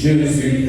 Jésus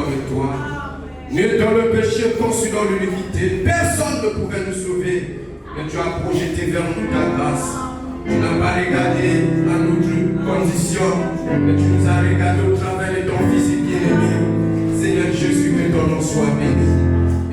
comme toi. Nul dans le péché, conçu dans l'unité. Personne ne pouvait nous sauver. Mais tu as projeté vers nous ta grâce. Tu n'as pas regardé à notre condition, mais tu nous as regardé au travers de ton Fils bien-aimé. Seigneur Jésus, que ton nom soit béni.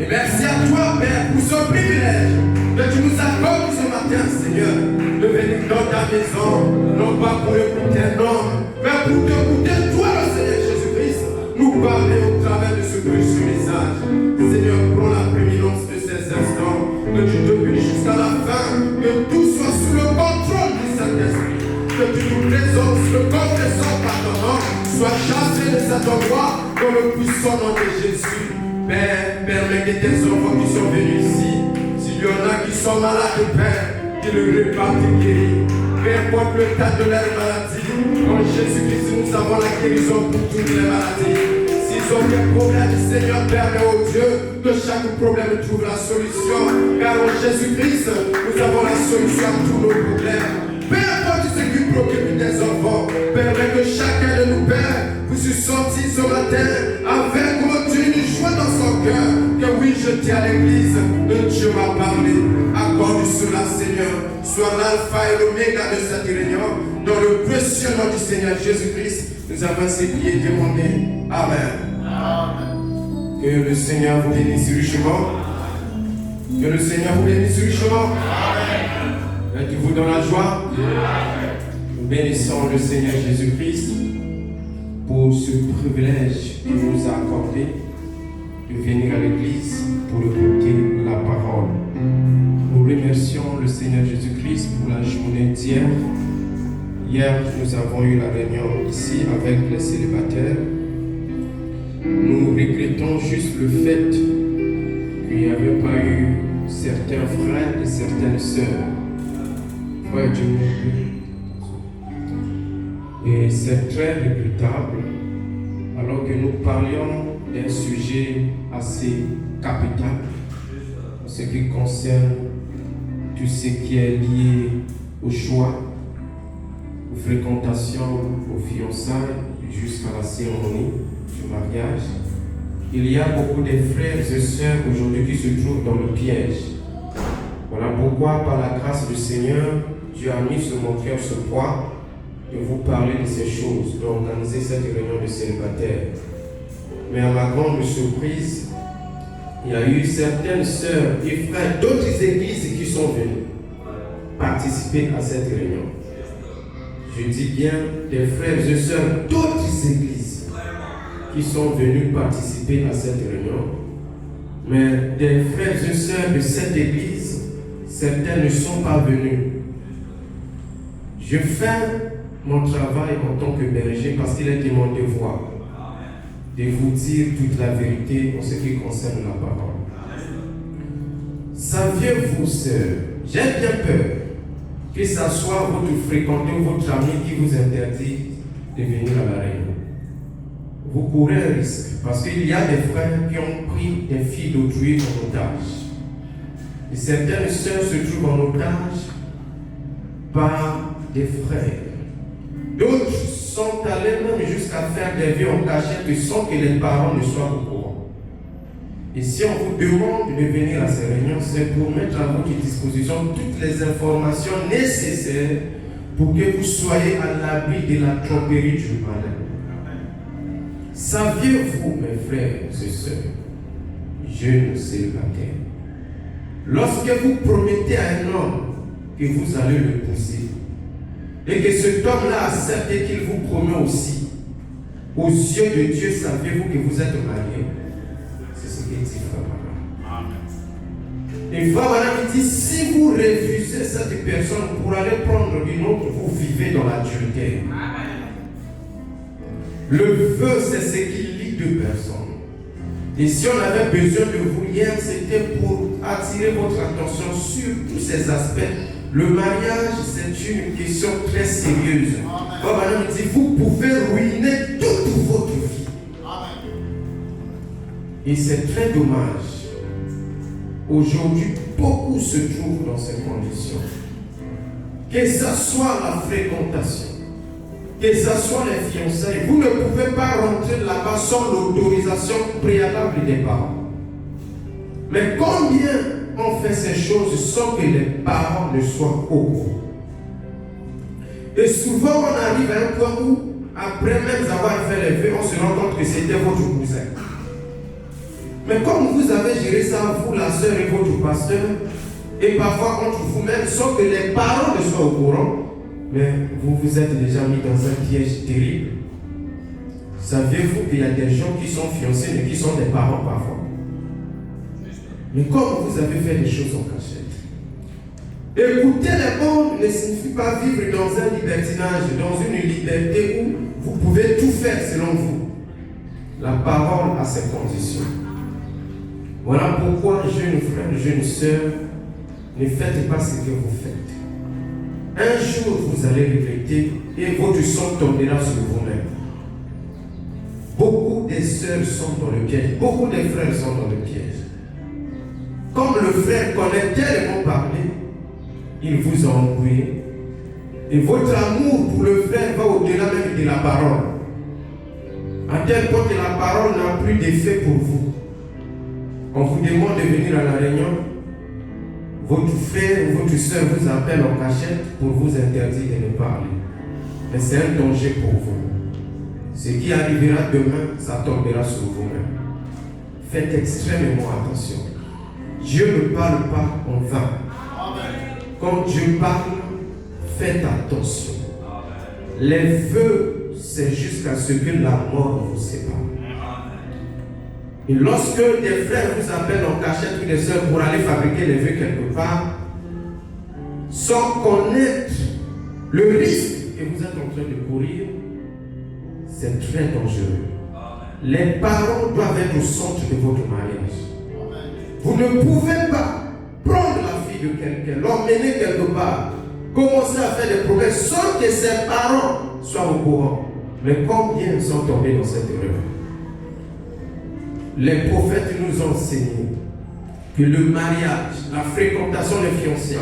Et merci à toi, Père, pour ce privilège que tu nous accordes ce matin, Seigneur, de venir dans ta maison, non pas pour écouter un homme, mais pour t'écouter, toi, le Seigneur Jésus-Christ, nous parler au travers de ce précieux message. Seigneur, prends la prééminence de ces instants, que tu te bénisses jusqu'à la fin, que tout soit sous le contrôle du Saint-Esprit, que tu nous présentes le confessant par ton nom, soit chassé de cet endroit dans le puissant nom de Jésus. Père, permets que tes enfants qui sont venus ici, s'il y en a qui sont malades, Père, qu'ils le répartent et guéris. Peu importe le tas de leur maladie, en Jésus-Christ, nous avons la guérison pour toutes les maladies. S'ils ont des problèmes, Seigneur, permets au Dieu que chaque problème trouve la solution. Car en Jésus-Christ, nous avons la solution à tous nos problèmes. Peu importe ce qui préoccupe des enfants, permets que chacun de nous, Père, puisse se sentir ce matin avec une joie dans son cœur. Que oui, je tiens à l'église, que Dieu m'a parlé. Accorde cela, Seigneur. Sois l'alpha et l'oméga de cette réunion. Dans le précieux nom du Seigneur Jésus-Christ, nous avons ces prières demandées. Amen. Amen. Que le Seigneur vous bénisse richement. Que le Seigneur vous bénisse richement. Amen. Êtes-vous dans la joie? Amen. Nous bénissons le Seigneur Jésus-Christ pour ce privilège qu'il nous a accordé de venir à l'église pour écouter la parole. Nous remercions le Seigneur Jésus-Christ pour la journée d'hier. Hier, nous avons eu la réunion ici avec les célibataires. Nous regrettons juste le fait qu'il n'y avait pas eu certains frères et certaines sœurs. Ouais, Dieu et c'est très regrettable alors que nous parlions d'un sujet assez capital en ce qui concerne tout ce qui est lié au choix, aux fréquentations, aux fiançailles jusqu'à la cérémonie du mariage. Il y a beaucoup de frères et sœurs aujourd'hui qui se trouvent dans le piège. Voilà pourquoi, par la grâce du Seigneur, Dieu a mis sur mon cœur ce poids de vous parler de ces choses, d'organiser cette réunion de célibataires. Mais à ma grande surprise, il y a eu certaines sœurs et frères d'autres églises qui sont venus participer à cette réunion. Je dis bien des frères et sœurs d'autres églises qui sont venus participer à cette réunion. Mais des frères et sœurs de cette église, certains ne sont pas venus. Je fais mon travail en tant que berger parce qu'il est de mon devoir de vous dire toute la vérité en ce qui concerne la parole. Saviez-vous, sœurs, j'ai bien peur que ce soit votre fréquenté ou votre ami qui vous interdit de venir à la réunion. Vous courez un risque parce qu'il y a des frères qui ont pris des filles d'autrui en otage. Et certaines sœurs se trouvent en otage par des frères. D'autres sont allés même jusqu'à faire des vies en cachette sans que les parents ne soient au courant. Et si on vous demande de venir à ces réunions, c'est pour mettre à votre disposition toutes les informations nécessaires pour que vous soyez à l'abri de la tromperie du malin. Saviez-vous, mes frères et sœurs, jeunes célibataires, lorsque vous promettez à un homme que vous allez le pousser, et que cet homme-là accepte et qu'il vous promet aussi, aux yeux de Dieu, savez-vous que vous êtes mariés? C'est ce qu'il dit, Frère Madame. Et Frère Madame dit, si vous refusez cette personne pour aller prendre une autre, vous vivez dans l'adultère. Le vœu, c'est ce qui lie deux personnes. Et si on avait besoin de vous hier, c'était pour attirer votre attention sur tous ces aspects. Le mariage, c'est une question très sérieuse. Comme madame dit, vous pouvez ruiner toute votre vie. Et c'est très dommage. Aujourd'hui, beaucoup se trouvent dans ces conditions. Que ce soit la fréquentation, que ce soit les fiançailles, vous ne pouvez pas rentrer là-bas sans l'autorisation préalable des parents. Mais combien on fait ces choses sans que les parents ne soient au courant? Et souvent, on arrive à un point où, après même avoir fait les vœux, on se rend compte que c'était votre cousin. Mais comme vous avez géré ça, vous, la sœur et votre pasteur, et parfois entre vous-même, sans que les parents ne soient au courant, mais vous vous êtes déjà mis dans un piège terrible. Saviez-vous qu'il y a des gens qui sont fiancés mais qui sont des parents parfois? Mais comme vous avez fait les choses en cachette. Écouter les mondes ne signifie pas vivre dans un libertinage, dans une liberté où vous pouvez tout faire selon vous. La parole a ses conditions. Voilà pourquoi, jeunes frères, jeunes sœurs, ne faites pas ce que vous faites. Un jour, vous allez regretter et votre sang tombera sur vous-même. Beaucoup de sœurs sont dans le piège, beaucoup de frères sont dans le piège. Comme le frère connaît tellement parler, il vous a embrouillé. Et votre amour pour le frère va au-delà même de la parole. À tel point que la parole n'a plus d'effet pour vous. On vous demande de venir à la réunion. Votre frère ou votre soeur vous appelle en cachette pour vous interdire de ne parler. Mais c'est un danger pour vous. Ce qui arrivera demain, ça tombera sur vous-même. Faites extrêmement attention. Dieu ne parle pas en vain. Quand Dieu parle, faites attention. Les vœux, c'est jusqu'à ce que la mort vous sépare. Et lorsque des frères vous appellent en cachette ou des sœurs pour aller fabriquer les vœux quelque part, sans connaître le risque que vous êtes en train de courir, c'est très dangereux. Les parents doivent être au centre de votre mariage. Vous ne pouvez pas prendre la fille de quelqu'un, l'emmener quelque part, commencer à faire des problèmes sans que ses parents soient au courant. Mais combien sont tombés dans cette erreur? Les prophètes nous ont enseigné que le mariage, la fréquentation des fiançailles,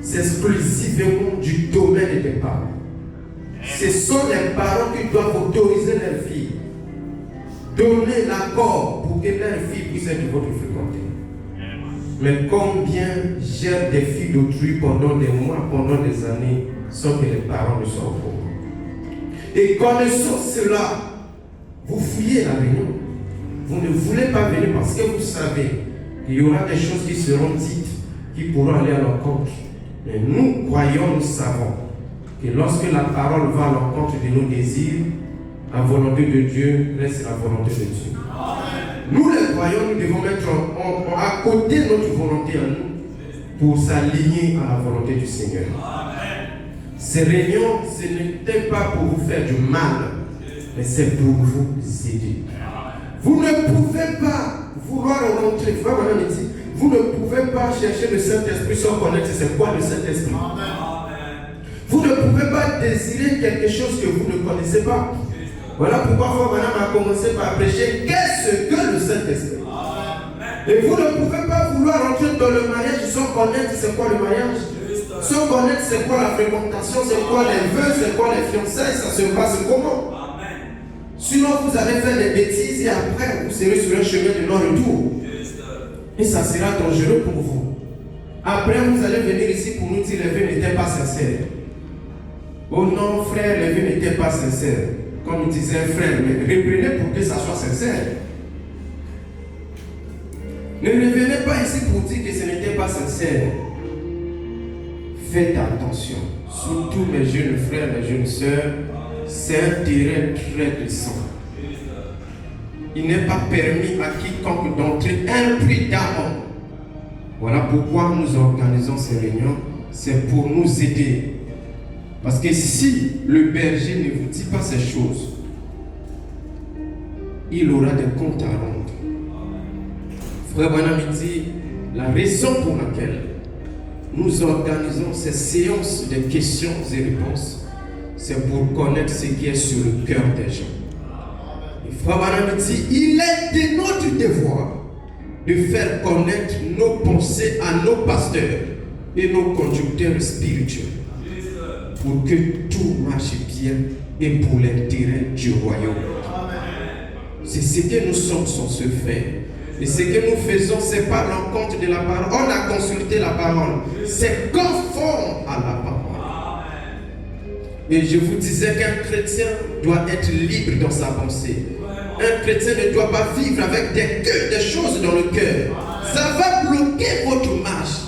c'est exclusivement du domaine des parents. Ce sont les parents qui doivent autoriser leurs filles, donner l'accord pour que leurs filles puissent être votre fréquentée. Mais combien gèrent des filles d'autrui pendant des mois, pendant des années, sans que les parents ne soient au courant? Et connaissant cela, vous fouillez la réunion. Vous ne voulez pas venir parce que vous savez qu'il y aura des choses qui seront dites qui pourront aller à l'encontre. Mais nous croyons, nous savons que lorsque la parole va à l'encontre de nos désirs, la volonté de Dieu reste la volonté de Dieu. Nous les croyants, nous devons mettre à côté notre volonté à nous pour s'aligner à la volonté du Seigneur. Ces réunions, ce n'était pas pour vous faire du mal, mais c'est pour vous aider. Vous ne pouvez pas vouloir rentrer, vous ne pouvez pas chercher le Saint-Esprit sans connaître c'est quoi le Saint-Esprit. Vous ne pouvez pas désirer quelque chose que vous ne connaissez pas. Voilà pourquoi Frère Branham a commencé par prêcher qu'est-ce que le Saint-Esprit. Et vous ne pouvez pas vouloir rentrer dans le mariage sans connaître c'est quoi le mariage. Sans connaître c'est quoi la fréquentation, c'est quoi les vœux, c'est quoi les fiançailles, ça se passe comment. Sinon vous allez faire des bêtises et après vous serez sur un chemin de non-retour. Et ça sera dangereux pour vous. Après vous allez venir ici pour nous dire les vœux n'étaient pas sincères. Oh non frère, les vœux n'étaient pas sincères. Comme disait un frère, mais reprenez pour que ça soit sincère. Ne revenez pas ici pour dire que ce n'était pas sincère. Faites attention. Surtout mes jeunes frères, mes jeunes sœurs, c'est un terrain très puissant. Il n'est pas permis à quiconque d'entrer imprudemment. Voilà pourquoi nous organisons ces réunions. C'est pour nous aider. Parce que si le berger ne vous dit pas ces choses, il aura des comptes à rendre. Frère Branham dit, la raison pour laquelle nous organisons ces séances de questions et réponses, c'est pour connaître ce qui est sur le cœur des gens. Et Frère Branham dit, il est de notre devoir de faire connaître nos pensées à nos pasteurs et nos conducteurs spirituels pour que tout marche bien et pour l'intérêt du royaume. C'est ce que nous sommes censés faire. Et ce que nous faisons, ce n'est pas l'encontre de la parole. On a consulté la parole. C'est conforme à la parole. Et je vous disais qu'un chrétien doit être libre dans sa pensée. Un chrétien ne doit pas vivre avec des choses dans le cœur. Ça va bloquer votre marche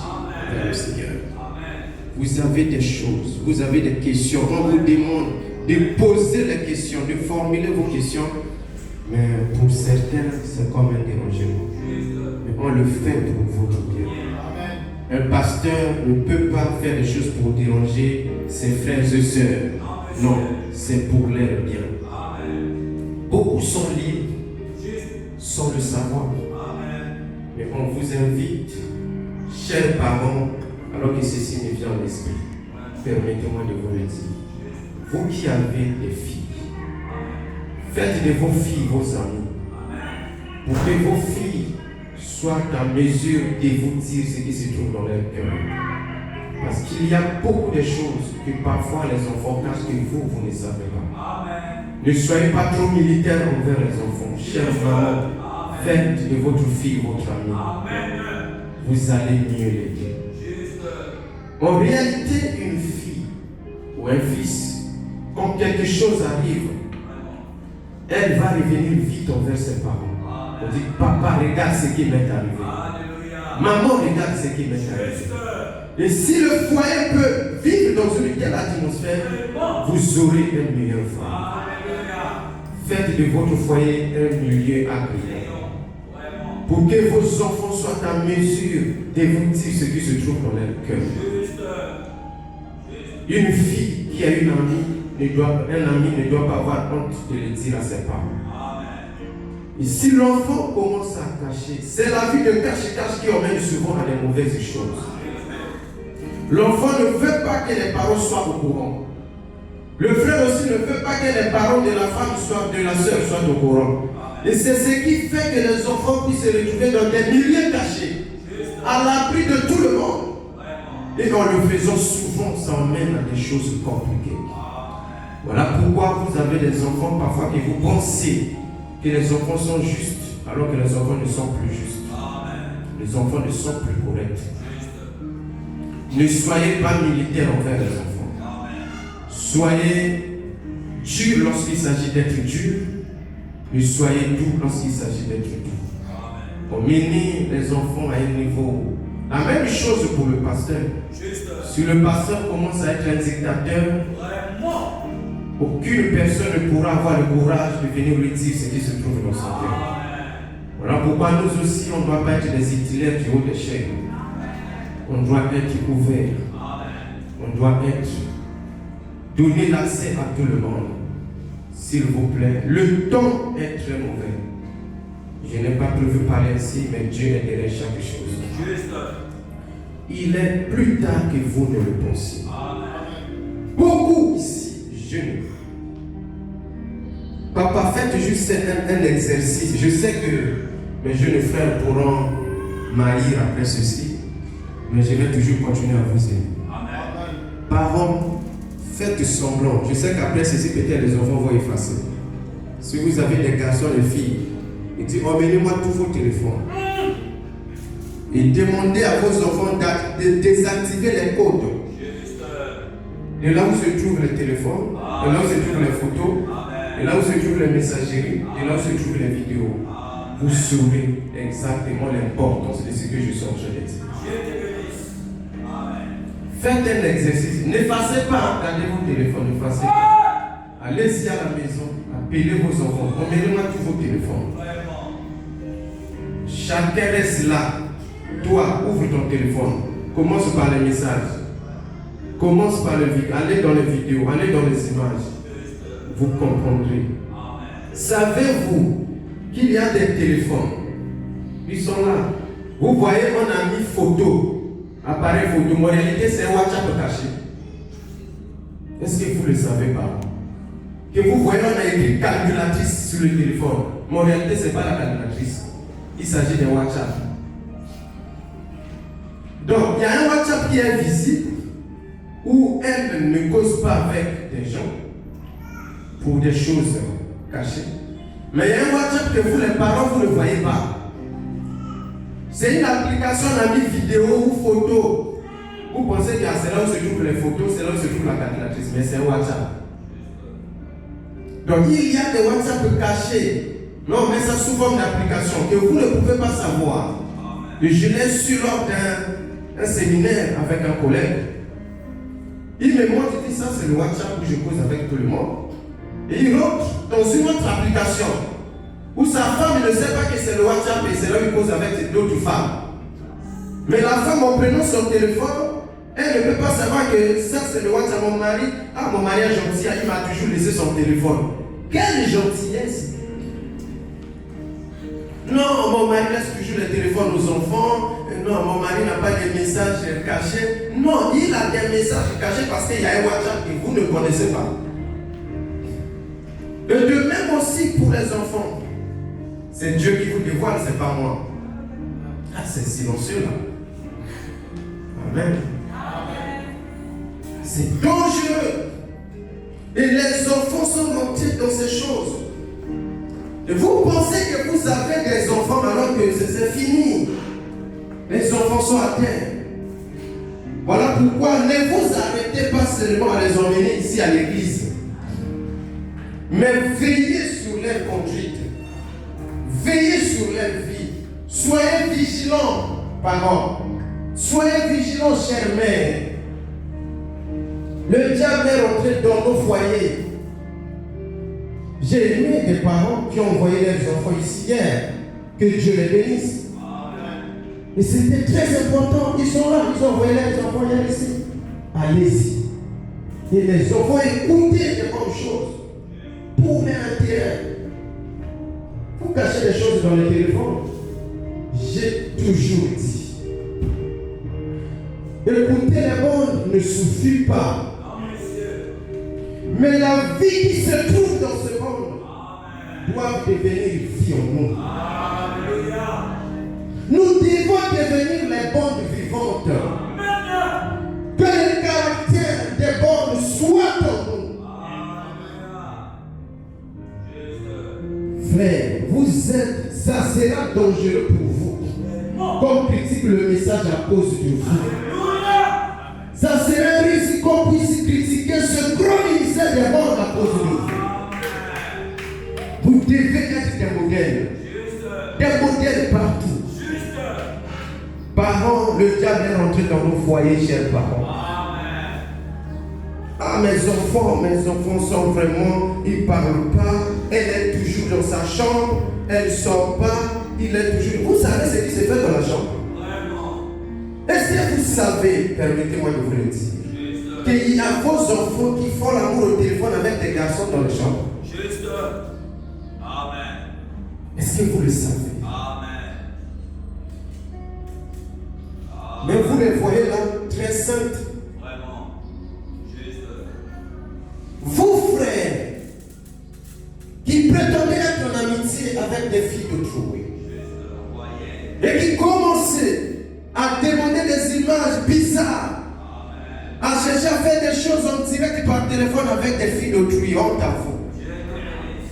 vers le Seigneur. Vous avez des choses, vous avez des questions. On vous demande de poser les questions, de formuler vos questions. Mais pour certains, c'est comme un dérangement. Mais on le fait pour votre bien. Un pasteur ne peut pas faire des choses pour déranger ses frères et sœurs. Non, c'est pour leur bien. Beaucoup sont libres sans le savoir. Mais on vous invite, chers parents, alors que ceci me vient à l'esprit, permettez-moi de vous le dire. Vous qui avez des filles, faites de vos filles vos amis, pour que vos filles soient en mesure de vous dire ce qui se trouve dans leur cœur. Parce qu'il y a beaucoup de choses que parfois les enfants cachent que vous ne savez pas. Ne soyez pas trop militaires envers les enfants. Chers parents, faites de votre fille votre ami. Vous allez mieux l'aider. En réalité, une fille ou un fils, quand quelque chose arrive, elle va revenir vite envers ses parents. On dit, papa, regarde ce qui m'est arrivé. Maman, regarde ce qui m'est arrivé. Et si le foyer peut vivre dans une telle atmosphère, vous aurez un meilleur foyer. Faites de votre foyer un milieu agréable. Pour que vos enfants soient en mesure de vous dire ce qui se trouve dans leur cœur. Une fille qui a une amie, un ami ne doit pas avoir honte de le dire à ses parents. Et si l'enfant commence à cacher, c'est la vie de cache-cache qui emmène souvent à des mauvaises choses. L'enfant ne veut pas que les parents soient au courant. Le frère aussi ne veut pas que les parents de la femme de la sœur soient au courant. Et c'est ce qui fait que les enfants puissent se retrouver dans des milieux cachés, à l'abri de tout le monde. Et en le faisant souvent, ça emmène à des choses compliquées. Voilà pourquoi vous avez des enfants parfois que vous pensez que les enfants sont justes, alors que les enfants ne sont plus justes. Les enfants ne sont plus corrects. Ne soyez pas militaires envers les enfants. Soyez durs lorsqu'il s'agit d'être dur. Ne soyez doux lorsqu'il s'agit d'être doux. On menez les enfants à un niveau. La même chose pour le pasteur. Si le pasteur commence à être un dictateur, aucune personne ne pourra avoir le courage de venir lui dire ce qui se trouve dans son cœur. Voilà pourquoi nous aussi, on ne doit pas être des itinéraires du haut des chaînes. On doit être ouvert. On doit être donner l'accès à tout le monde. S'il vous plaît, le temps est très mauvais. Je n'ai pas prévu parler ainsi, mais Dieu est derrière chaque chose. Il est plus tard que vous ne le pensez. Beaucoup ici, jeunes. Papa, faites juste un exercice. Je sais que mes jeunes frères pourront m'haïr après ceci, mais je vais toujours continuer à vous aider. Parents, faites semblant. Je sais qu'après ceci, peut-être les enfants vont effacer. Si vous avez des garçons et des filles, ils disent, emmenez-moi tous vos téléphones. Et demandez à vos enfants de désactiver les codes. Et là où se trouvent les téléphones, et là où se trouvent les photos, et là où se trouvent les messageries, et là où se trouvent les vidéos, vous saurez exactement l'importance de ce que je suis en train de dire. Faites un exercice. N'effacez pas, regardez vos téléphones, n'effacez pas. Allez-y à la maison, appelez vos enfants, emmenez-moi tous vos téléphones. Chacun reste là. Toi, ouvre ton téléphone. Commence par les messages. Commence par les vidéos. Allez dans les vidéos, allez dans les images. Vous comprendrez. Savez-vous qu'il y a des téléphones? Ils sont là. Vous voyez, on a mis photo, appareil photo. En réalité, c'est un WhatsApp caché. Est-ce que vous ne le savez pas? Que vous voyez, on a écrit calculatrice sur le téléphone. Mais en réalité, ce n'est pas la calculatrice. Il s'agit d'un WhatsApp. Donc, il y a un WhatsApp qui est visible où elle ne cause pas avec des gens. pour des choses cachées. Mais il y a un WhatsApp que vous, les parents, vous ne voyez pas. C'est une application d'amis vidéo ou photo. Vous pensez que c'est là où se trouvent les photos, c'est là où se trouve la calculatrice, mais c'est un WhatsApp. Donc il y a des WhatsApp cachés. Non, mais ça sous forme d'application que vous ne pouvez pas savoir. Je l'ai su lors d'un séminaire avec un collègue. Il me montre, il dit ça c'est le WhatsApp où je cause avec tout le monde. Et il rentre dans une autre application où sa femme ne sait pas que c'est le WhatsApp et c'est là où il cause avec d'autres femmes. Mais la femme en prenant son téléphone, elle ne peut pas savoir que ça c'est le WhatsApp. Mon mari est gentil, il m'a toujours laissé son téléphone. Quelle gentillesse! Non, mon mari laisse toujours le téléphone aux enfants. Non, mon mari n'a pas de messages cachés. Non, il a des messages cachés parce qu'il y a un WhatsApp que vous ne connaissez pas. Et de même aussi pour les enfants. C'est Dieu qui vous dévoile, c'est pas moi. Ah, c'est silencieux là. Amen. C'est dangereux. Et les enfants sont montés dans ces choses. Et vous pensez que vous avez des enfants alors que c'est fini. Les enfants sont à terre. Voilà pourquoi ne vous arrêtez pas seulement à les emmener ici à l'église. Mais veillez sur leur conduite. Veillez sur leur vie. Soyez vigilants, parents. Soyez vigilants, chère mère. Le diable est rentré dans nos foyers. J'ai aimé des parents qui ont envoyé leurs enfants ici hier. Que Dieu les bénisse. Et c'était très important. Ils sont là, ils ont envoyé leurs enfants hier ici. Allez-y. Et les enfants écoutez des bonnes choses. Pour leur intérêt. Vous cachez des choses dans le téléphone. J'ai toujours dit. Écouter les bonnes ne suffit pas. Mais la vie qui se trouve dans ce monde doit devenir vie en nous. Nous devons devenir les bonnes vivantes. Que le caractère des bonnes soit en nous. Frère, vous êtes, ça sera dangereux pour vous. Comme critique le message à cause de vous. Ça serait un risque qu'on puisse critiquer ce gros ministère des mondes à cause de vous. Vous devez être des modèles. Des modèles partout. Parents, le diable est rentré dans nos foyers, chers parents. Ah, mes enfants sont vraiment, ils ne parlent pas. Elle est toujours dans sa chambre. Elle ne sort pas. Il est toujours. Vous savez ce qui se fait dans la chambre? Est-ce que vous savez, permettez-moi de vous le dire, qu'il y a vos enfants qui font l'amour au téléphone avec des garçons dans la chambre? Juste. Amen. Est-ce que vous le savez? Amen. Mais vous les voyez là, très saintes. Vraiment. Juste. Vous, frères, qui prétendez être en amitié avec des filles d'autrui, et qui commencez à demander des images bizarres, à chercher à faire des choses en direct par téléphone avec des filles d'autrui, honte à vous.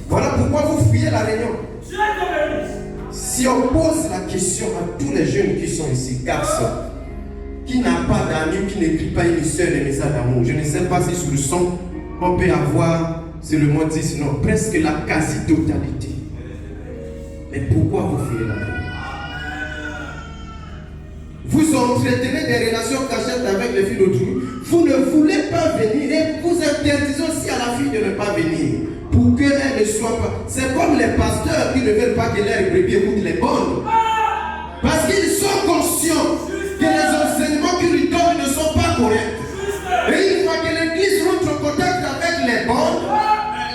Voilà pourquoi vous fuyez la réunion. Si on pose la question à tous les jeunes qui sont ici, garçons, qui n'a pas d'amis, qui n'écrit pas une seule message d'amour, je ne sais pas si sur le son, on peut avoir, c'est le mot 10, non, presque la quasi-totalité. Mais pourquoi vous fuyez la réunion? Vous entretenez des relations cachettes avec les filles d'autrui. Vous ne voulez pas venir et vous interdisez aussi à la fille de ne pas venir pour qu'elle ne soit pas. C'est comme les pasteurs qui ne veulent pas que leurs brebis écoutent les bonnes. Parce qu'ils sont conscients que les enseignements qu'ils lui donnent ne sont pas corrects. Et une fois que l'église rentre en contact avec les bonnes,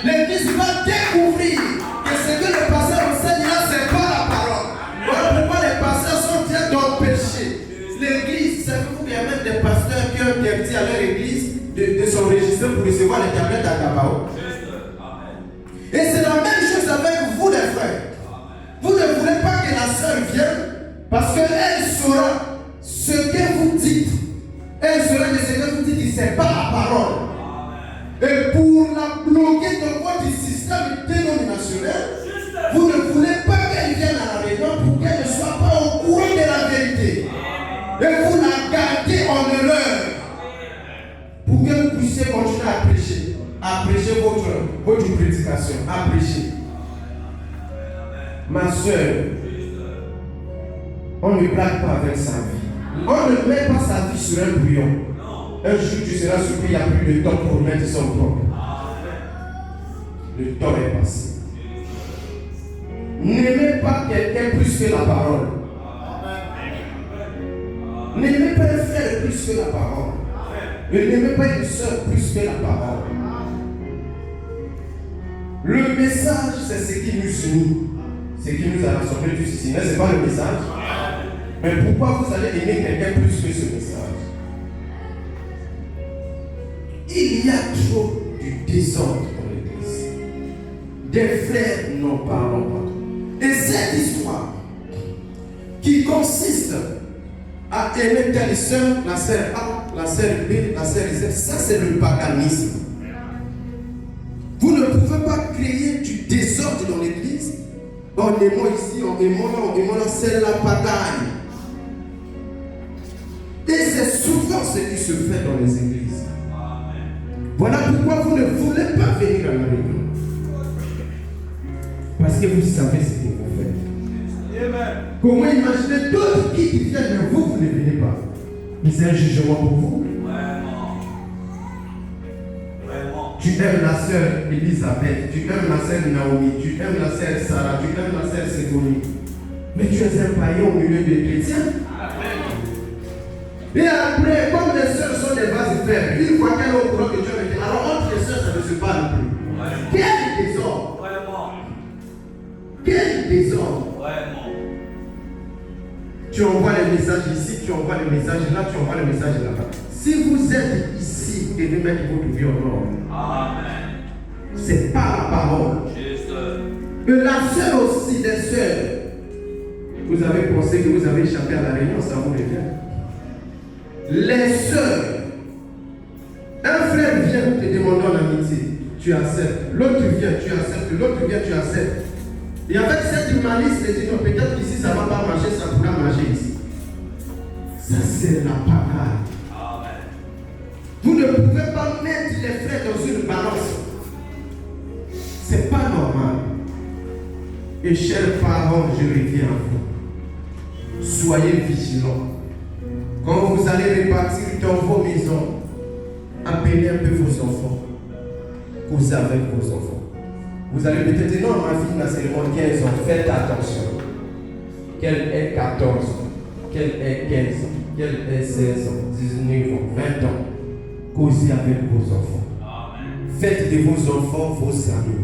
l'église va découvrir que ce que le pasteur enseigne là, ce n'est pas la parole. Voilà pourquoi les pasteurs sont en train d'empêcher l'église. Savez-vous qu'il y a même des pasteurs qui ont interdit à leur église de s'enregistrer pour recevoir les tablettes à Gabao. Et c'est la même chose avec vous les frères. Vous ne voulez pas que la sœur vienne parce qu'elle saura ce que vous dites. Elle saura que ce que vous dites, ce n'est pas la parole. Et pour la bloquer dans votre semaine, vous ne voulez pas qu'elle vienne à la maison pour qu'elle ne soit pas au courant de la vérité. Et vous la gardez en erreur pour que vous puissiez continuer à prêcher votre prédication, à prêcher. Ma soeur, on ne blague pas avec sa vie. On ne met pas sa vie sur un bouillon. Un jour, tu seras surpris, il n'y a plus de temps pour mettre son propre. Le temps est passé. N'aimez pas quelqu'un plus que la parole. N'aimez pas un frère plus que la parole. Ne n'aimez pas une soeur plus que la parole. Le message, c'est ce qui nous unit. Ce qui nous a rassemblés tous ici. Ce n'est pas le message. Mais pourquoi vous allez aimer quelqu'un plus que ce message? Il y a trop du désordre dans l'église. Des frères n'en parlent pas. Et cette histoire qui consiste à aimer telle soeur, la sœur A, la sœur B, la sœur Z, ça c'est le paganisme. Vous ne pouvez pas créer du désordre dans l'église. On aimant ici, on aimant là, c'est la bataille. Et c'est souvent ce qui se fait dans les églises. Voilà pourquoi vous ne voulez pas venir à la réunion. Parce que vous savez ce que vous faites. Comment imaginer d'autres qui viennent vers vous, vous ne venez pas. Mais c'est un jugement pour vous. Tu aimes la sœur Elisabeth, tu aimes la sœur Naomi, tu aimes la sœur Sarah, tu aimes la sœur Ségonie. Mais tu es un païen au milieu des chrétiens. Et après, comme les sœurs sont des vases faibles, une fois qu'elles ont au courant que Dieu est dit, alors entre les sœurs, ça ne se parle plus. Quel désordre! Quel désordre! Tu envoies les messages ici, tu envoies les messages là, tu envoies les messages là-bas. Si vous êtes ici, vous devez mettre votre vie en ordre. Amen. C'est pas la parole. Et la sœur aussi, des sœurs. Vous avez pensé que vous avez échappé à la réunion, ça vous revient. Les sœurs. Un frère vient te demander en amitié, tu acceptes. L'autre vient, tu acceptes. L'autre vient, tu acceptes. Et avec cette malice, les dit non, peut-être qu'ici ça ne va pas marcher, ça pourra marcher ici. Ça c'est la parole. Vous ne pouvez pas mettre les frères dans une balance. C'est pas normal. Et chers parents, je reviens à vous. Soyez vigilants. Quand vous allez repartir dans vos maisons, appelez un peu vos enfants. Causez avec vos enfants. Vous allez peut-être dire, non, ma fille n'a seulement 15 ans. Faites attention. Qu'elle ait 14 ans, qu'elle ait 15 ans, qu'elle ait 16 ans, 19 ans, 20 ans. Causez avec vos enfants. Faites de vos enfants vos amis.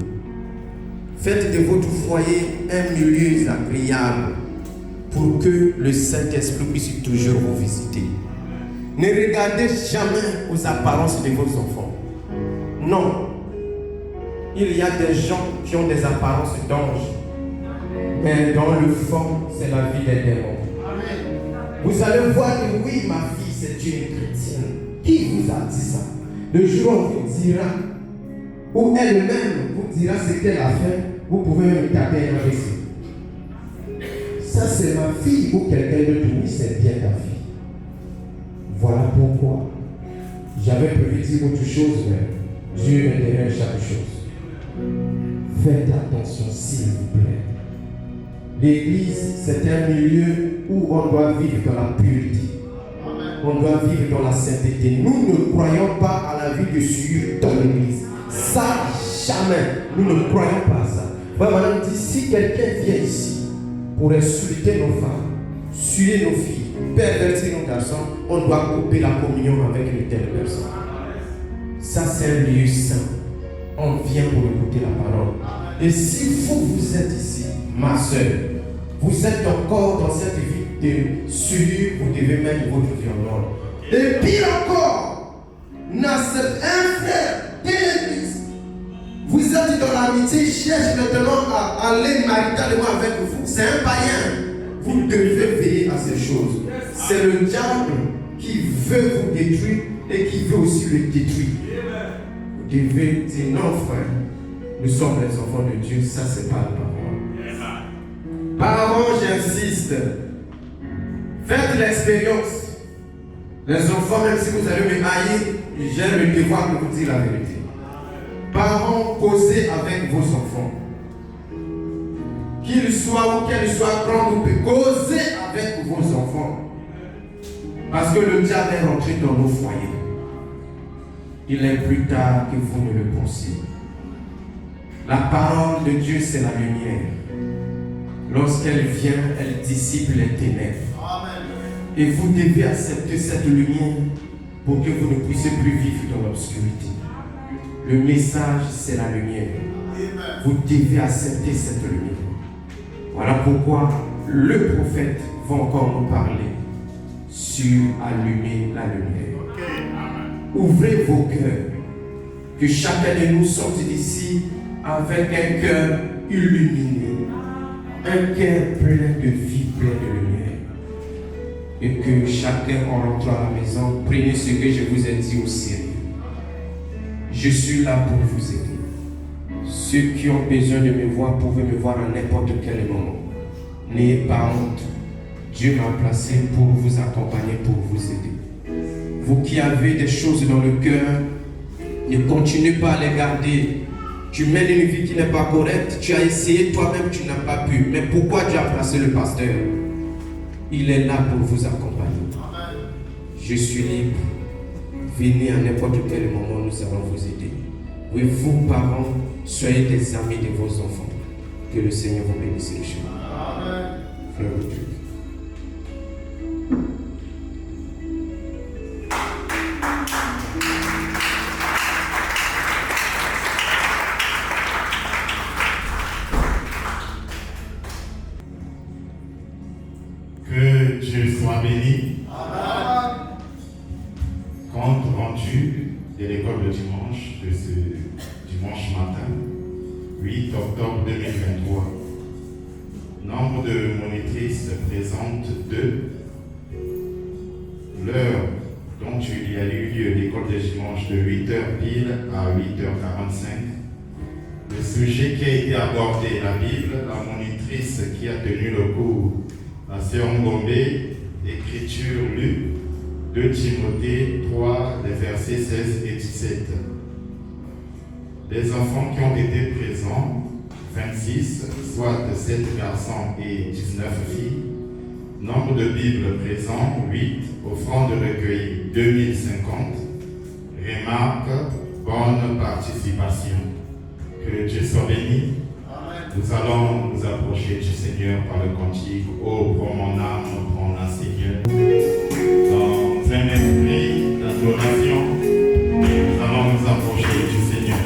Faites de votre foyer un milieu agréable pour que le Saint-Esprit puisse toujours vous visiter. Ne regardez jamais aux apparences de vos enfants. Non. Il y a des gens qui ont des apparences d'anges. Mais dans le fond, c'est la vie des démons. Vous allez voir que oui, ma fille, c'est une chrétienne. Qui vous a dit ça? Le jour où on vous dira, ou elle-même vous dira ce qu'elle a fait, vous pouvez me taper un récit. Ça, c'est ma fille ou quelqu'un d'autre. Oui, c'est bien ta fille. Voilà pourquoi j'avais prévu dire autre chose, mais Dieu est derrière chaque chose. Faites attention, s'il vous plaît. L'église, c'est un milieu où on doit vivre dans la pureté. On doit vivre dans la sainteté. Nous ne croyons pas à la vie de suivre dans l'église. Ça, jamais. Nous ne croyons pas à ça. Madame dit, si quelqu'un vient ici pour insulter nos femmes, suer nos filles, pervertir nos garçons, on doit couper la communion avec une telle personne. Ça, c'est un lieu saint. On vient pour écouter la parole. Et si vous êtes ici, ma soeur, vous êtes encore dans cette vie de souillure, vous devez mettre votre vie en ordre. Et pire encore, un frère de l'église, vous êtes dans l'amitié, cherche maintenant à aller maritalement avec vous. C'est un païen. Vous devez veiller à ces choses. C'est le diable qui veut vous détruire et qui veut aussi le détruire. Vous devez dire non, frère. Nous sommes les enfants de Dieu, ça c'est pas la parole. Parents, j'insiste. Faites l'expérience. Les enfants, même si vous allez me haïr, j'ai le devoir de vous dire la vérité. Parents, causez avec vos enfants. Qu'ils soient ou qu'elles soient grands ou petits, causez avec vos enfants. Parce que le diable est rentré dans nos foyers. Il est plus tard que vous ne le pensiez. La parole de Dieu, c'est la lumière. Lorsqu'elle vient, elle dissipe les ténèbres. Amen. Et vous devez accepter cette lumière pour que vous ne puissiez plus vivre dans l'obscurité. Le message, c'est la lumière. Amen. Vous devez accepter cette lumière. Voilà pourquoi le prophète va encore nous parler sur allumer la lumière. Okay. Ouvrez vos cœurs. Que chacun de nous sorte d'ici avec un cœur illuminé. Un cœur plein de vie, plein de lumière. Et que chacun en rentrant à la maison, prenez ce que je vous ai dit au sérieux. Je suis là pour vous aider. Ceux qui ont besoin de me voir, pouvez me voir à n'importe quel moment. N'ayez pas honte. Dieu m'a placé pour vous accompagner, pour vous aider. Vous qui avez des choses dans le cœur, ne continuez pas à les garder. Tu mènes une vie qui n'est pas correcte, tu as essayé toi-même, tu n'as pas pu. Mais pourquoi Dieu a placé le pasteur? Il est là pour vous accompagner. Amen. Je suis libre. Venez à n'importe quel moment, nous allons vous aider. Oui, vous, parents, soyez des amis de vos enfants. Que le Seigneur vous bénisse richement. Amen. Frère Dieu. Que Dieu soit béni. Amen. Compte rendu de l'école de dimanche de ce dimanche matin, 8 octobre 2023. Nombre de monitrices présentes 2. L'heure dont il y a eu lieu l'école de dimanche de 8h pile à 8h45. Le sujet qui a été abordé, la Bible, la monitrice qui a tenu le cours, la sœur Ngombe, écriture lue, 2 Timothée 3, les versets 16 et 17. Les enfants qui ont été présents, 26, soit 7 garçons et 19 filles. Nombre de Bibles présents, 8. Offrande recueillie, 2050. Remarque, bonne participation. Que Dieu soit béni. Nous allons nous approcher du Seigneur par le cantique. Oh, prends mon âme, prends la Seigneur. Dans un esprit d'adoration, nous allons nous approcher du Seigneur.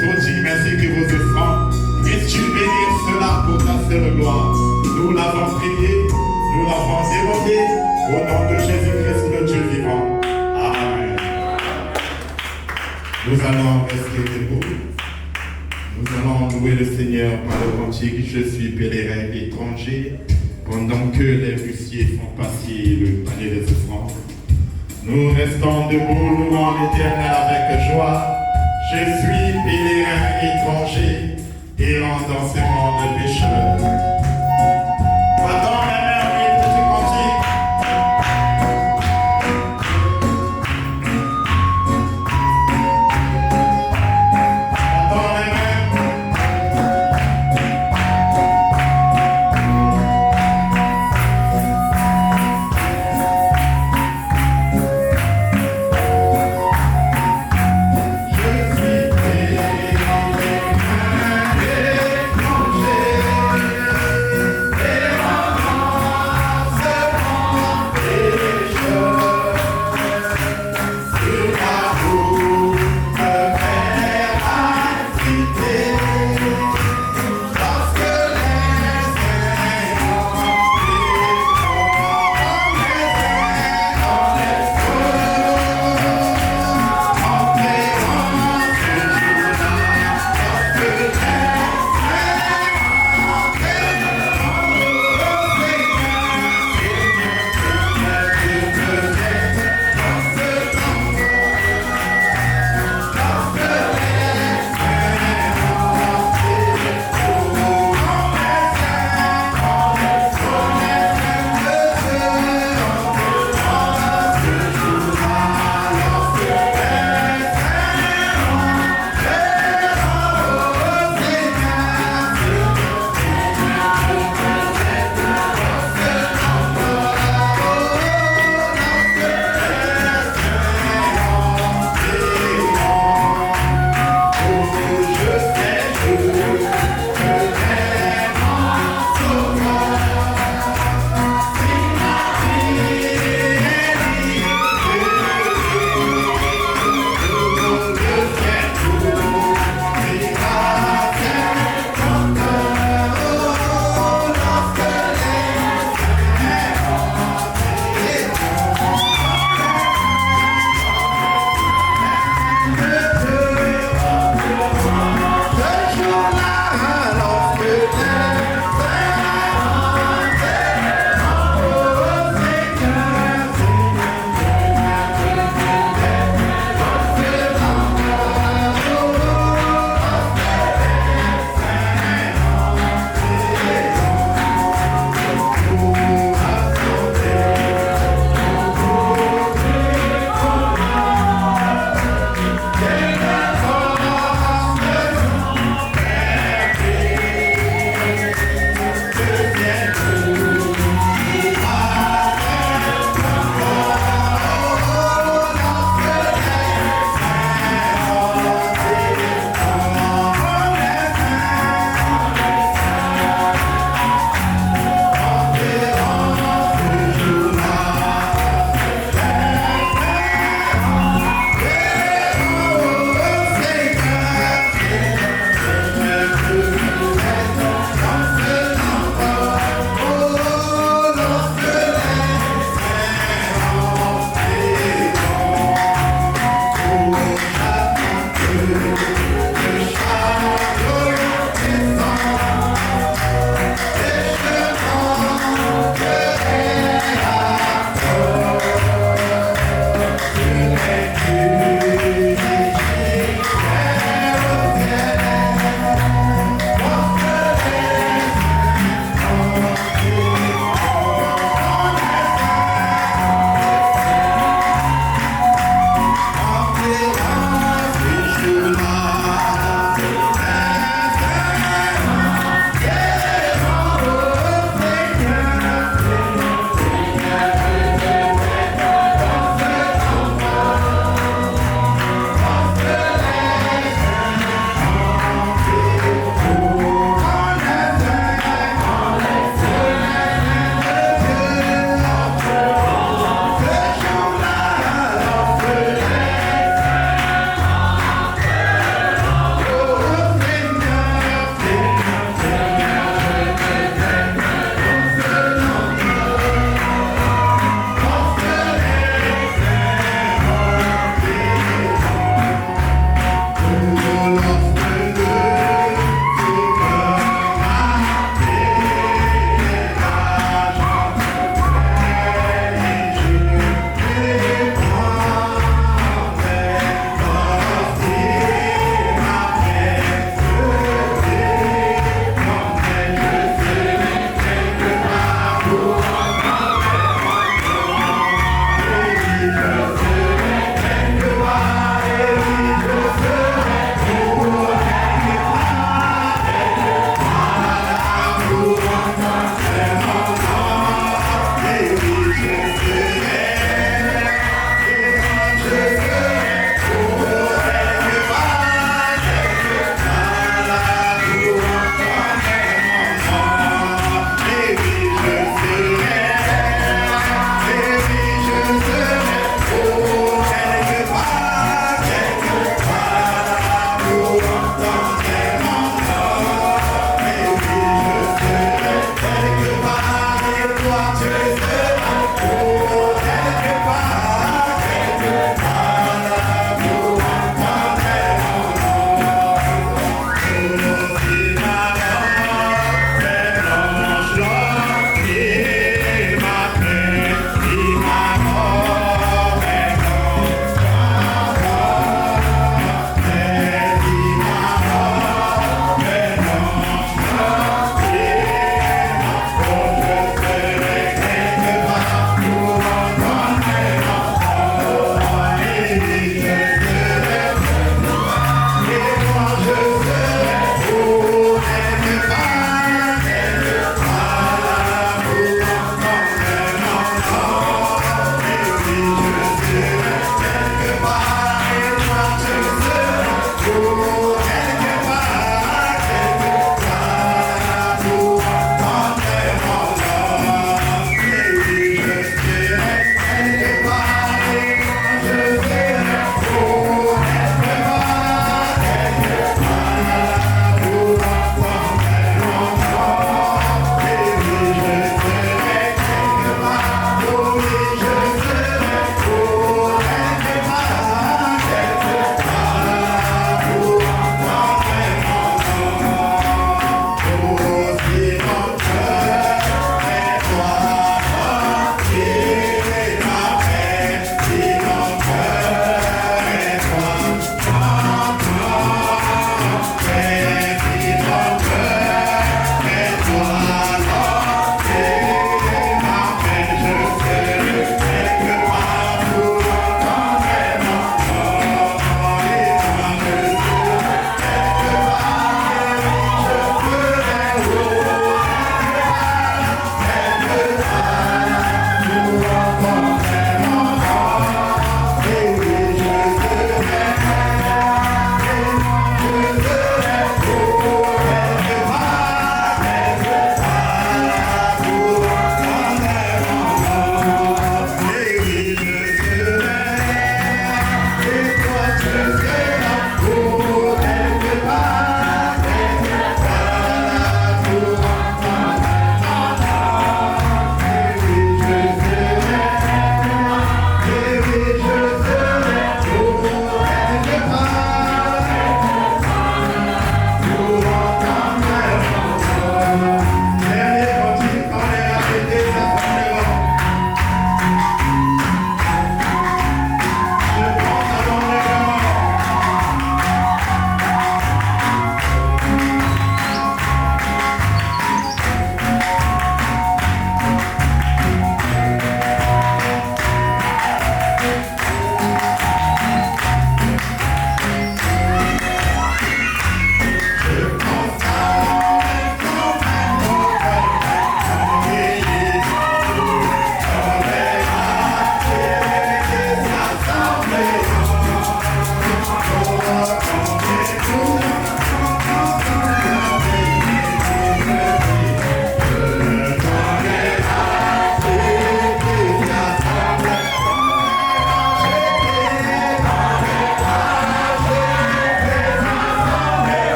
prodigue ainsi que vos offrandes. Puisses-tu bénir cela pour ta seule gloire. Nous l'avons prié, nous l'avons demandé, au nom de Jésus-Christ, le Dieu vivant. Amen. Nous allons rester debout. Nous allons louer le Seigneur par le cantique « Je suis pèlerin étranger » pendant que les huissiers font passer le panier des offrandes. Nous restons debout, louant l'Éternel avec joie. Je suis pèlerin étranger, errant dans ce monde pécheur. Battons les mains et petit cantique. Battons les mains. Je suis pèlerin étranger.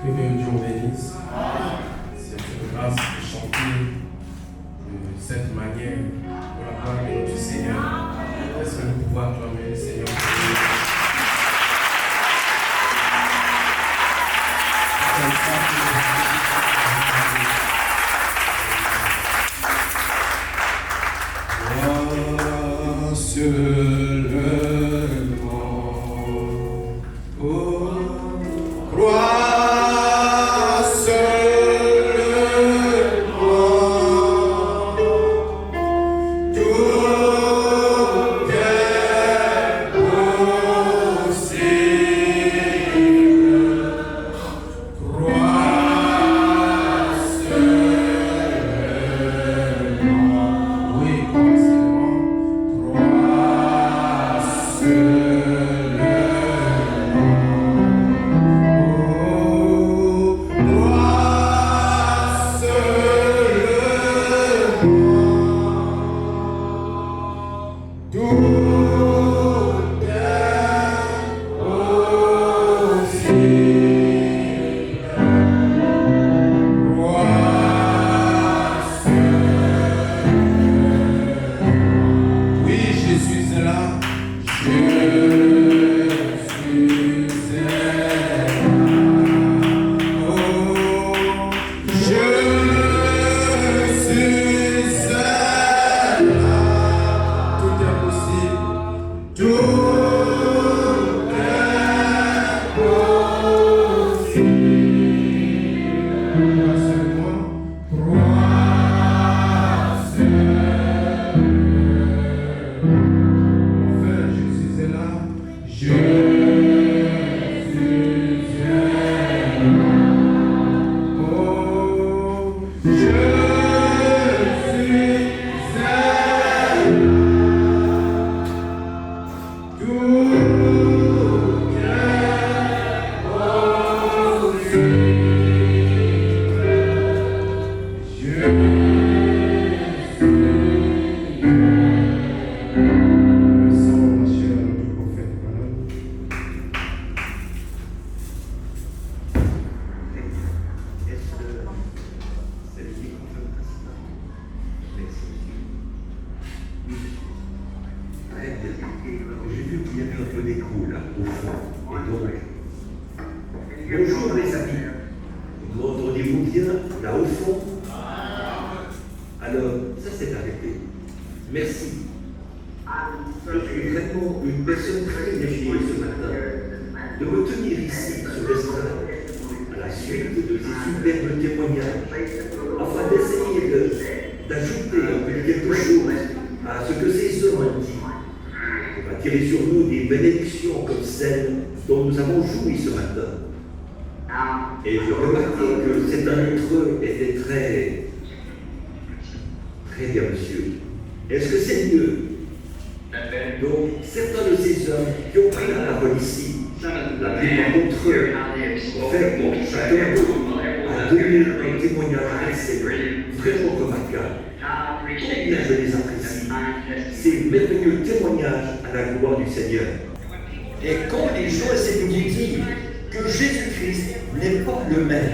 Que Dieu vous bénisse. C'est une grâce de chanter de cette manière pour la gloire de notre Seigneur. Est-ce que nous pouvons acclamer le Seigneur? J'ai vu qu'il y avait un peu d'écho là, au fond. Et donc, bonjour les amis. M'entendez-vous bien là au fond? Alors, ça s'est arrêté. Merci. Je suis vraiment une personne très privilégiée ce matin de me tenir ici sur l'estrade à la suite de ces superbes témoignages afin d'essayer d'ajouter un peu quelque chose à ce que ces hommes ont dit. On va tirer sur nous des bénédictions comme celles dont nous avons joui ce matin. Et je remarquais que certains d'entre eux étaient très bien, monsieur. Est-ce que c'est mieux? Donc, certains de ces hommes qui ont pris la parole ici, la plupart d'entre eux, en fait, chacun d'eux a donné un témoignage assez vraiment remarquable. Combien je les apprécie, ces merveilleux témoignages à la gloire du Seigneur. Et quand les gens essaient de vous dire que Jésus-Christ n'est pas le même,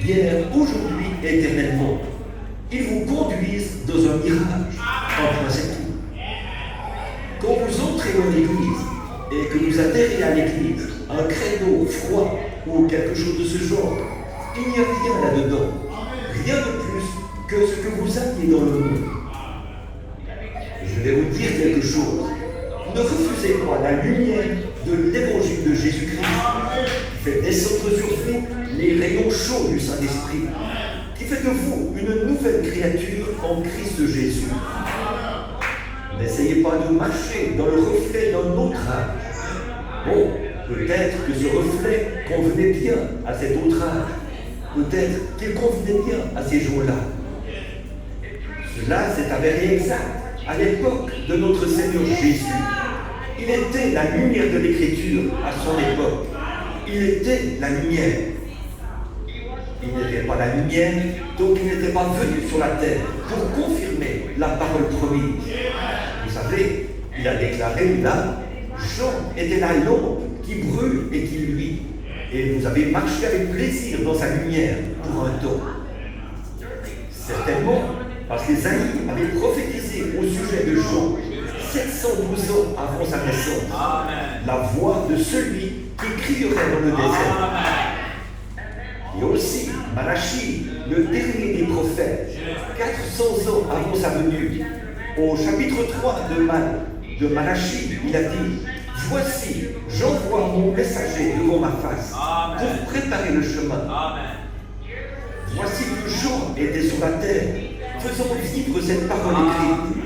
hier, aujourd'hui et éternellement, ils vous conduisent dans un mirage. Enfin, c'est tout. Quand vous entrez dans l'église et que vous adhérez à l'église, un credo froid ou quelque chose de ce genre, il n'y a rien là-dedans. Rien de plus que ce que vous aviez dans le monde. Je vais vous dire quelque chose. Ne refusez pas la lumière de l'évangile de Jésus-Christ qui fait descendre sur vous les rayons chauds du Saint-Esprit, qui fait de vous une nouvelle créature en Christ Jésus. N'essayez pas de marcher dans le reflet d'un autre âge. Bon, peut-être que ce reflet convenait bien à cet autre âge. Peut-être qu'il convenait bien à ces jours-là. Cela s'est avéré exact à l'époque de notre Seigneur Jésus. Il était la lumière de l'Écriture à son époque. Il était la lumière. Il n'était pas la lumière, donc il n'était pas venu sur la terre pour confirmer la parole promise. Vous savez, il a déclaré là, Jean était la lampe qui brûle et qui luit. Et vous avez marché avec plaisir dans sa lumière pour un temps. Certainement, parce qu'Ésaïe avait prophétisé au sujet de Jean 712 ans avant sa naissance. La voix de celui qui crierait dans le désert. Et aussi Malachie, le dernier des prophètes, 400 ans avant sa venue. Au chapitre 3 de Malachie, il a dit: voici, j'envoie mon messager devant ma face pour préparer le chemin. Voici que Jean était sur la terre, faisant vivre cette parole écrite.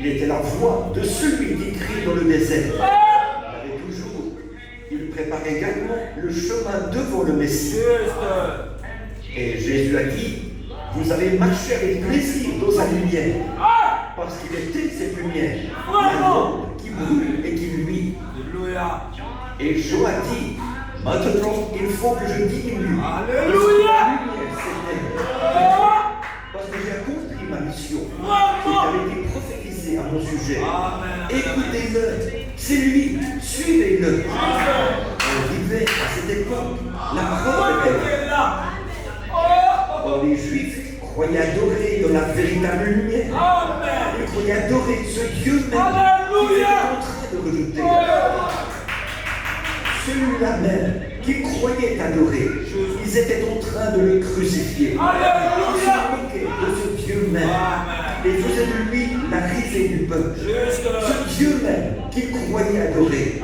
Il était la voix de celui qui crie dans le désert. Et toujours, il prépare également le chemin devant le Messie. Et Jésus a dit: vous avez marché avec plaisir dans sa lumière, parce qu'il était cette lumière, la lampe qui brûle et qui luit. Et Jean a dit: maintenant, il faut que je diminue. Alléluia! Parce que j'ai accompli ma mission, qui avait été prophétisée à mon sujet. Écoutez-le, c'est lui, suivez-le. On vivait à cette époque la preuve est là. Or, les Juifs croyaient adorer dans la véritable lumière. Ils croyaient adorer ce Dieu même qu'ils étaient en train de rejeter. Celui-là même qu'ils croyaient adorer, ils étaient en train de le crucifier. Ils se moquaient de ce Dieu même et faisaient de lui la risée du peuple. Ce Dieu même qu'ils croyaient adorer.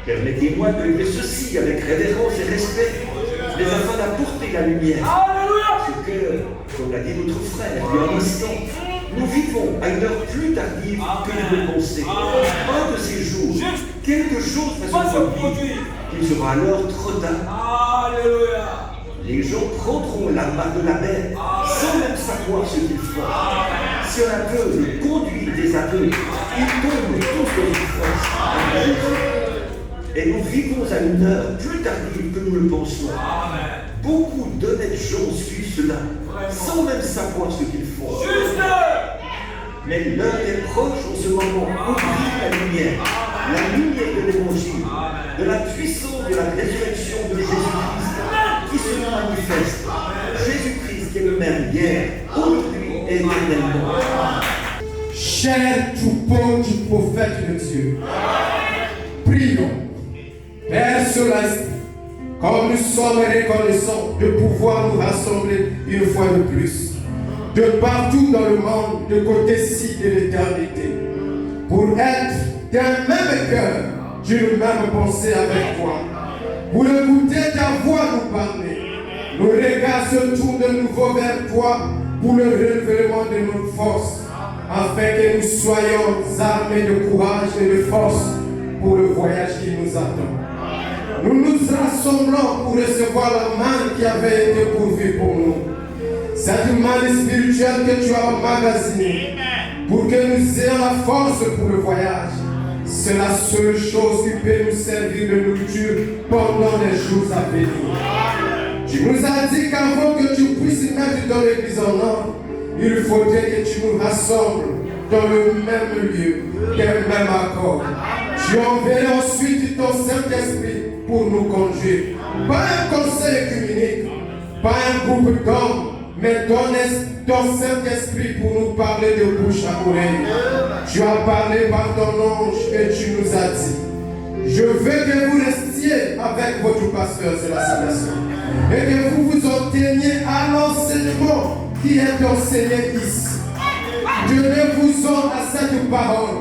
Permettez-moi de dire ceci avec révérence et respect, mais afin d'apporter la lumière. Ce que, comme l'a dit notre frère il y a un instant, nous vivons à une heure plus tardive que nous le pensons. Un de ces jours, quelque chose va se produire. Il sera alors trop tard. Les gens prendront la main de la bête sans même savoir ce qu'ils font. Si un aveugle conduit des aveugles, ils tombent tous dans une fosse. Et nous vivons à une heure plus tardive que nous le pensons. Beaucoup d'honnêtes gens suivent cela, sans même savoir ce qu'ils font. Mais l'heure est proche en ce moment où brille la lumière de l'Évangile, de la puissance de la résurrection de Jésus-Christ qui se manifeste. Jésus-Christ qui est le même hier, aujourd'hui et éternellement. Cher troupeau du prophète de Dieu, prions. Père Céleste, comme nous sommes reconnaissants de pouvoir nous rassembler une fois de plus, de partout dans le monde, de côté-ci de l'éternité, pour être d'un même cœur, d'une même pensée avec toi, pour écouter ta voix nous parler. Nos regards se tournent de nouveau vers toi pour le renouvellement de notre force, afin que nous soyons armés de courage et de force pour le voyage qui nous attend. Nous nous rassemblons pour recevoir la manne qui avait été pourvue pour nous. Cette manne spirituelle que tu as emmagasinée pour que nous ayons la force pour le voyage. C'est la seule chose qui peut nous servir de nourriture pendant les jours à venir. Tu nous as dit qu'avant que tu puisses mettre dans l'église en ordre, il faudrait que tu nous rassembles dans le même lieu, d'un même accord. Tu enverras ensuite ton Saint-Esprit pour nous conduire. Pas un conseil œcuménique, pas un groupe d'hommes, mais ton Saint-Esprit pour nous parler de bouche à oreille. Tu as parlé par ton ange et tu nous as dit: je veux que vous restiez avec votre pasteur, c'est la salvation, et que vous vous en teniez à l'enseignement qui est enseigné ici. Dieu ne vous en à cette parole.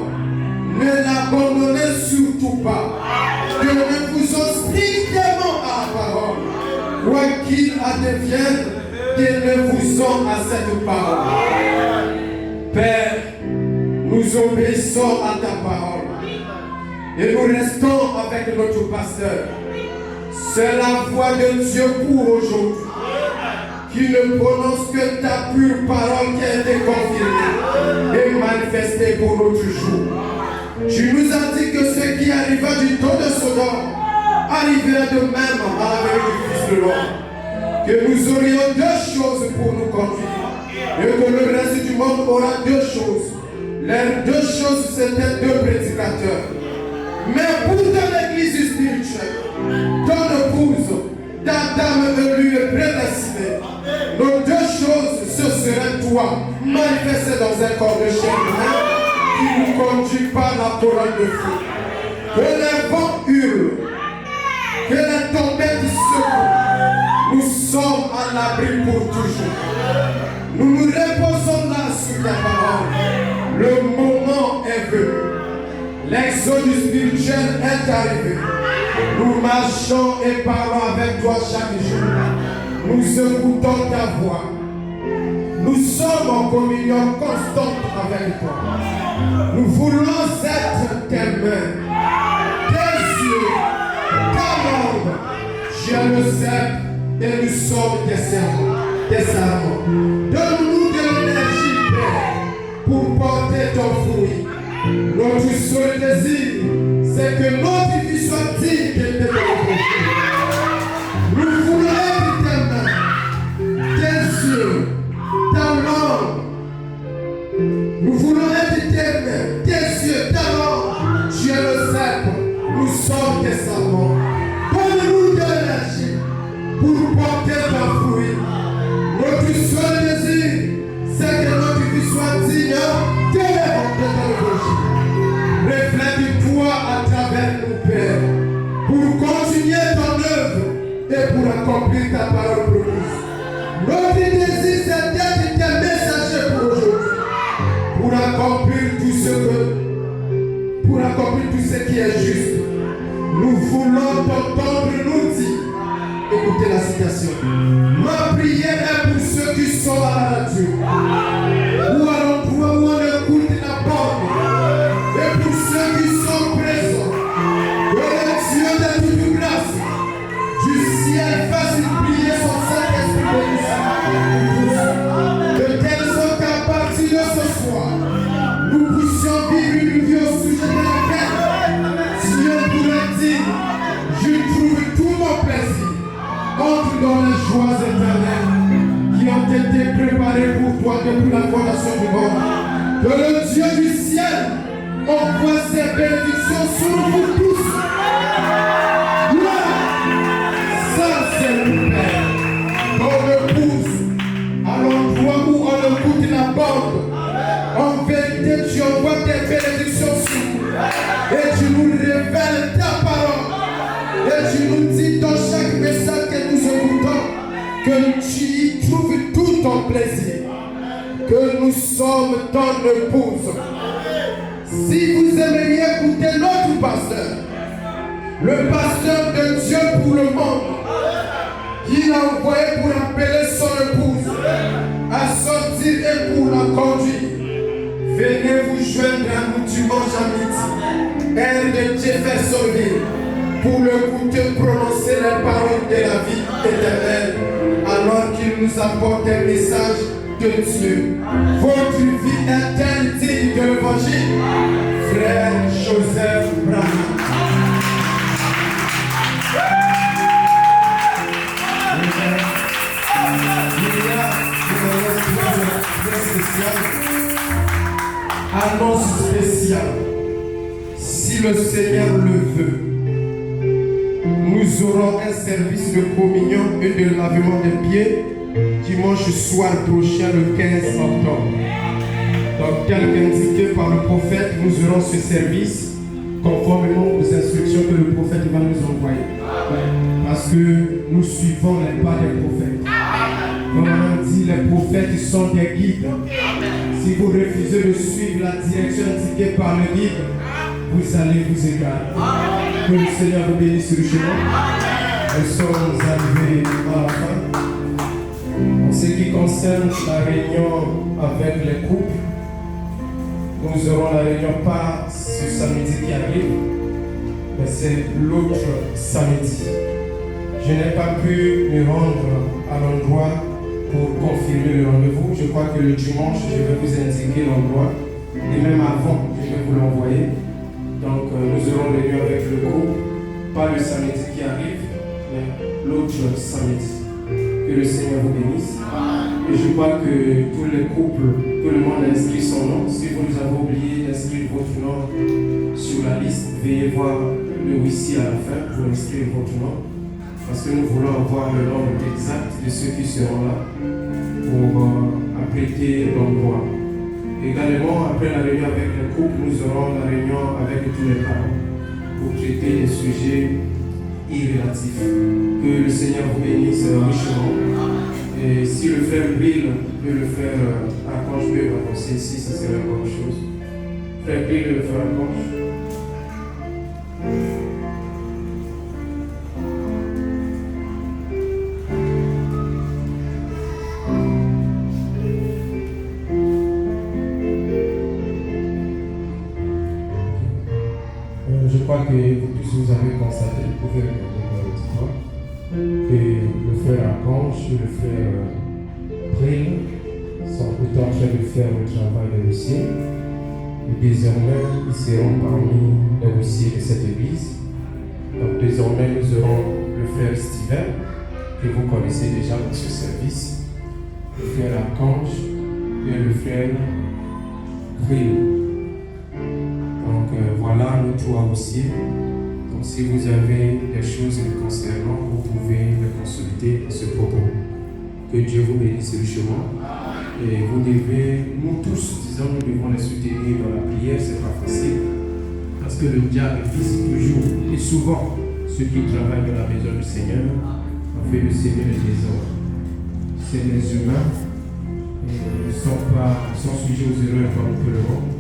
Ne l'abandonnez surtout pas. Dieu ne vous en strictement à la parole. Quoi qu'il advienne, qu'il ne vous en à cette parole. Père, nous obéissons à ta parole. Et nous restons avec notre pasteur. C'est la voix de Dieu pour aujourd'hui, qui ne prononce que ta pure parole qui a été confirmée et manifestée pour notre jour. Tu nous as dit que ce qui arriva du temps de Sodome arrivera de même à la venue du Fils de l'homme. Que nous aurions deux choses pour nous conduire, et que le reste du monde aura deux choses. Les deux choses, c'était deux prédicateurs. Mais pour ton église spirituelle, ton épouse, ta dame élue et prédestinée, nos deux choses, ce serait toi, manifesté dans un corps de chair humain, qui nous conduit par la couronne de feu. Que les vents hurlent, que les tempêtes secouent, nous sommes à l'abri pour toujours. Nous nous reposons là sur ta parole. Le moment est venu. L'exode spirituel est arrivé. Nous marchons et parlons avec toi chaque jour. Nous écoutons ta voix. Nous sommes en communion constante avec toi. Nous voulons être tes mains, tes yeux, ta langue. Je le sais et nous sommes tes servants. Donne-nous de l'énergie, Père, pour porter ton fruit. Notre seul désir, c'est que notre vie soit digne de tes prochains. Nous voulons être tes mains, tes yeux, ta langue. Nous voulons être tes mains, tes yeux, ta langue. Tu es le cèpe, nous sommes tes servants. Donne-nous de l'énergie pour porter ton fruit. Notre seul désir, c'est que notre vie soit digne de ton prochain. Reflète-toi à travers nous, Père, pour continuer ton œuvre et pour accomplir ta parole promise. Notre désir, c'est d'être tes messagers pour aujourd'hui, pour accomplir tout ce qui est juste. Nous voulons t'entendre nous dire. Écoutez la citation. Ma prière est pour ceux qui sont à la radio, ou à l'endroit où on écoute la bande, et pour ceux qui sont présents. Que le Dieu de toute grâce du ciel fasse plier son Saint-Esprit bénissant. De telle sorte qu'à partir de ce soir, nous puissions vivre une vie au sujet de laquelle Dieu pourrait dire, je trouve tout mon plaisir. Entre dans les joies éternelles qui ont été préparées pour toi depuis la fondation du monde. Que le Dieu du ciel envoie ses bénédictions sur vous tous. Là, ça c'est le Père. On le pousse à l'endroit où on écoute la bande. En vérité, tu envoies tes bénédictions sur nous. Et tu nous révèles ta parole. Et tu nous dis dans chaque message que nous écoutons que tu y trouves tout ton plaisir, que nous sommes ton épouse. Si vous aimeriez écouter notre pasteur, le pasteur de Dieu pour le monde, qu'il a envoyé pour appeler son épouse à sortir et pour la conduire, venez vous joindre à nous dimanche à midi, air de Jeffersonville, pour l'écouter prononcer les paroles de la vie éternelle, alors qu'il nous apporte un message de Dieu. Votre vie est digne de l'évangile. Frère Joseph Branham. Annonce spéciale. Si le Seigneur le veut, nous aurons un service de communion et de lavement des pieds dimanche soir prochain, le 15 octobre. Donc, tel qu'indiqué par le prophète, nous aurons ce service conformément aux instructions que le prophète va nous envoyer. Parce que nous suivons les pas des prophètes. Comme on dit, les prophètes sont des guides. Si vous refusez de suivre la direction indiquée par le guide, vous allez vous égarer. Que le Seigneur vous bénisse sur le chemin. Nous sommes arrivés à la fin. En ce qui concerne la réunion avec les couples, nous aurons la réunion pas ce samedi qui arrive, mais c'est l'autre samedi. Je n'ai pas pu me rendre à l'endroit pour confirmer le rendez-vous. Je crois que le dimanche, je vais vous indiquer l'endroit, et même avant, je vais vous l'envoyer. Donc nous aurons réunion avec le groupe, pas le samedi qui arrive, mais l'autre samedi. Que le Seigneur vous bénisse. Et je crois que tous les couples, tout le monde a inscrit son nom. Si vous nous avez oublié d'inscrire votre nom sur la liste, veuillez voir le ici à la fin pour inscrire votre nom. Parce que nous voulons avoir le nombre exact de ceux qui seront là pour apprêter l'endroit. Également, après la réunion avec le couple, nous aurons la réunion avec tous les parents pour traiter des sujets irrélatifs. Que le Seigneur vous bénisse richement. Et si le frère Bill peut le faire Archange peut avancer ici, ça serait une bonne chose. Frère Bill, le faire Archange. Je crois que vous tous vous avez constaté, vous pouvez regarder dans le titre, que le frère Archange et le frère Bril sont plutôt en train de faire le travail des huissiers. Et désormais, ils seront parmi les huissiers de cette église. Donc désormais, nous aurons le frère Steven, que vous connaissez déjà dans ce service, le frère Archange et le frère Bril. Donc voilà nos trois huissiers. Donc si vous avez des choses les concernant, vous pouvez les consulter à ce propos. Que Dieu vous bénisse richement. Et vous devez, nous tous, disons, nous devons les soutenir dans la prière, c'est pas facile. Parce que le diable vise toujours et souvent ceux qui travaillent dans la maison du Seigneur afin de s'aimer les désordres. C'est des humains, ils sont sujets aux erreurs comme tout le monde.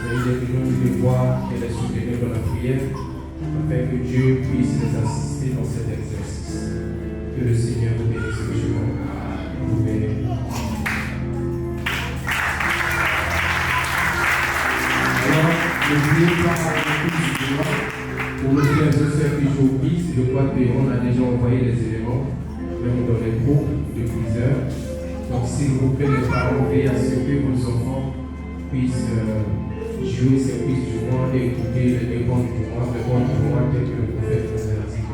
Mais il est de notre devoir de les soutenir dans la prière afin que Dieu puisse les assister dans cet exercice. Que le Seigneur vous bénisse richement. Vous bénisse. Alors, n'oubliez pas pour nos frères et sœurs qui jouent au piste, je crois qu'on a déjà envoyé les éléments, même dans les groupes de plusieurs. Donc, s'il vous plaît, les parents, veillez à ce que vos enfants puissent jouer ces pistes du mois et écouter les bons du mois, tel que le prophète nous a dit.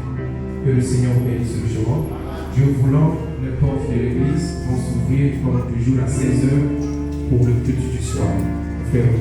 Que le Seigneur vous bénisse richement. Dieu voulant, les portes de l'église vont s'ouvrir comme toujours à 16h pour le culte du soir. Frère,